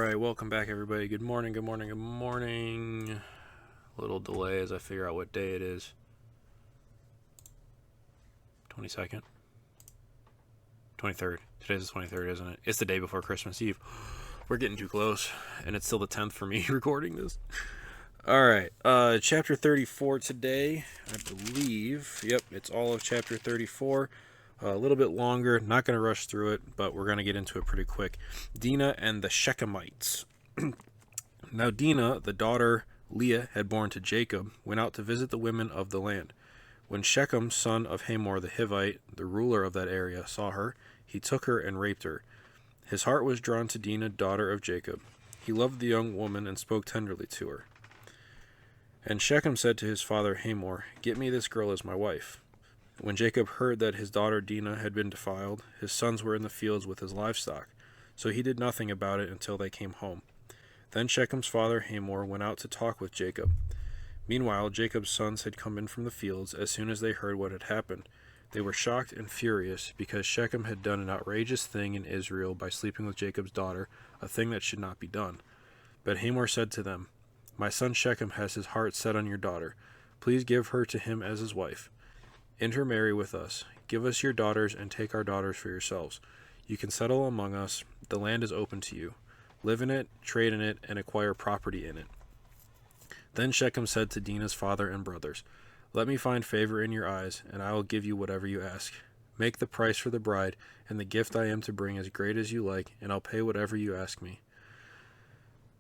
Alright, welcome back everybody. Good morning, good morning, good morning. A little delay as I figure out what day it is. 22nd? 23rd. Today's the 23rd, isn't it? It's the day before Christmas Eve. We're getting too close, and it's still the 10th for me recording this. Alright, chapter 34 today, I believe. Yep, it's all of chapter 34. A little bit longer, not going to rush through it, but we're going to get into it pretty quick. Dinah and the Shechemites. Now Dinah, the daughter Leah had borne to Jacob, went out to visit the women of the land. When Shechem, son of Hamor the Hivite, the ruler of that area, saw her, he took her and raped her. His heart was drawn to Dinah, daughter of Jacob. He loved the young woman and spoke tenderly to her. And Shechem said to his father Hamor, "Get me this girl as my wife." When Jacob heard that his daughter Dinah had been defiled, his sons were in the fields with his livestock, so he did nothing about it until they came home. Then Shechem's father Hamor went out to talk with Jacob. Meanwhile, Jacob's sons had come in from the fields as soon as they heard what had happened. They were shocked and furious because Shechem had done an outrageous thing in Israel by sleeping with Jacob's daughter, a thing that should not be done. But Hamor said to them, "My son Shechem has his heart set on your daughter. Please give her to him as his wife. Intermarry with us. Give us your daughters and take our daughters for yourselves. You can settle among us. The land is open to you. Live in it, trade in it, and acquire property in it." Then Shechem said to Dinah's father and brothers, "Let me find favor in your eyes, and I will give you whatever you ask. Make the price for the bride and the gift I am to bring as great as you like, and I'll pay whatever you ask me.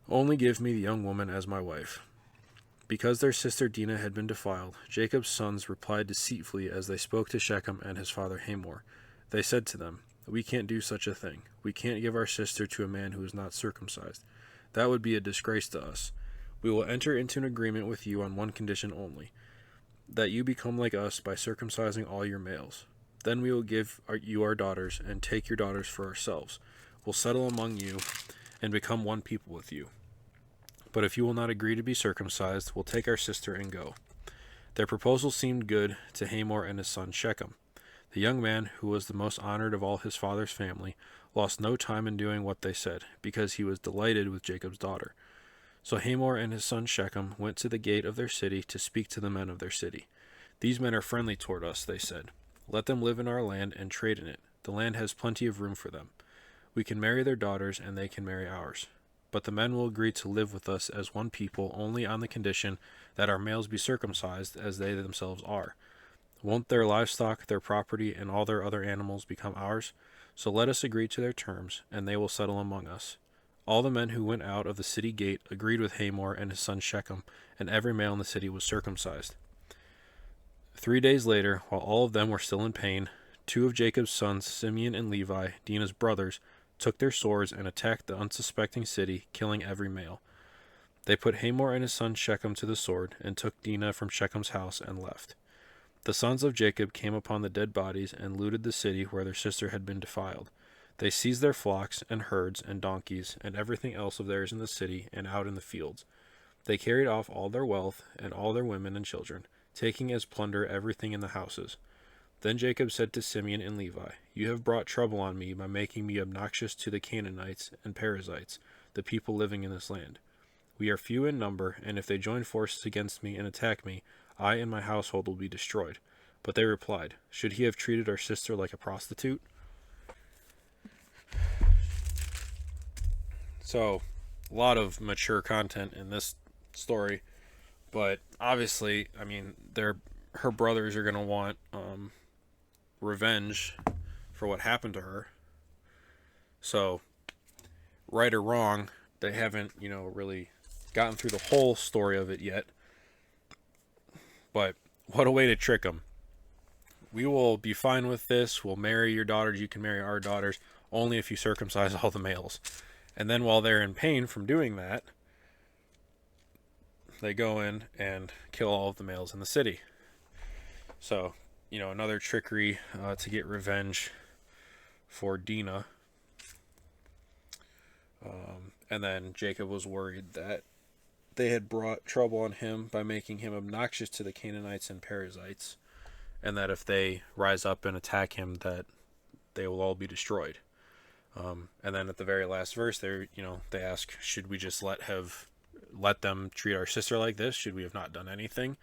Only give me the young woman as my wife." Because their sister Dinah had been defiled, Jacob's sons replied deceitfully as they spoke to Shechem and his father Hamor. They said to them, "We can't do such a thing. We can't give our sister to a man who is not circumcised. That would be a disgrace to us. We will enter into an agreement with you on one condition only, that you become like us by circumcising all your males. Then we will give you our daughters and take your daughters for ourselves. We'll settle among you and become one people with you. But if you will not agree to be circumcised, we'll take our sister and go." Their proposal seemed good to Hamor and his son Shechem. The young man, who was the most honored of all his father's family, lost no time in doing what they said, because he was delighted with Jacob's daughter. So Hamor and his son Shechem went to the gate of their city to speak to the men of their city. "These men are friendly toward us," they said. "Let them live in our land and trade in it. The land has plenty of room for them. We can marry their daughters, and they can marry ours. But the men will agree to live with us as one people only on the condition that our males be circumcised as they themselves are. Won't their livestock, their property, and all their other animals become ours? So let us agree to their terms, and they will settle among us." All the men who went out of the city gate agreed with Hamor and his son Shechem, and every male in the city was circumcised. 3 days later, while all of them were still in pain, two of Jacob's sons, Simeon and Levi, Dinah's brothers, took their swords and attacked the unsuspecting city, killing every male. They put Hamor and his son Shechem to the sword, and took Dinah from Shechem's house and left. The sons of Jacob came upon the dead bodies and looted the city where their sister had been defiled. They seized their flocks and herds and donkeys and everything else of theirs in the city and out in the fields. They carried off all their wealth and all their women and children, taking as plunder everything in the houses. Then Jacob said to Simeon and Levi, "You have brought trouble on me by making me obnoxious to the Canaanites and Perizzites, the people living in this land. We are few in number, and if they join forces against me and attack me, I and my household will be destroyed." But they replied, "Should he have treated our sister like a prostitute?" So, a lot of mature content in this story, but obviously, I mean, her brothers are going to want revenge for what happened to her. So, right or wrong, they haven't, really gotten through the whole story of it yet. But what a way to trick them. "We will be fine with this. We'll marry your daughters. You can marry our daughters only if you circumcise all the males." And then while they're in pain from doing that, they go in and kill all of the males in the city. So, another trickery to get revenge for Dinah. And then Jacob was worried that they had brought trouble on him by making him obnoxious to the Canaanites and Perizzites, and that if they rise up and attack him, that they will all be destroyed. And then at the very last verse, they ask, should we just let them treat our sister like this? Should we have not done anything?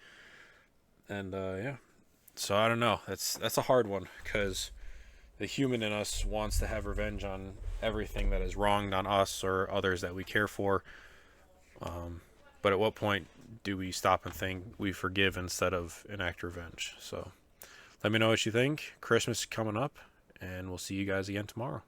And yeah, so I don't know. That's a hard one because the human in us wants to have revenge on everything that is wronged on us or others that we care for. But at what point do we stop and think we forgive instead of enact revenge? So let me know what you think. Christmas is coming up, and we'll see you guys again tomorrow.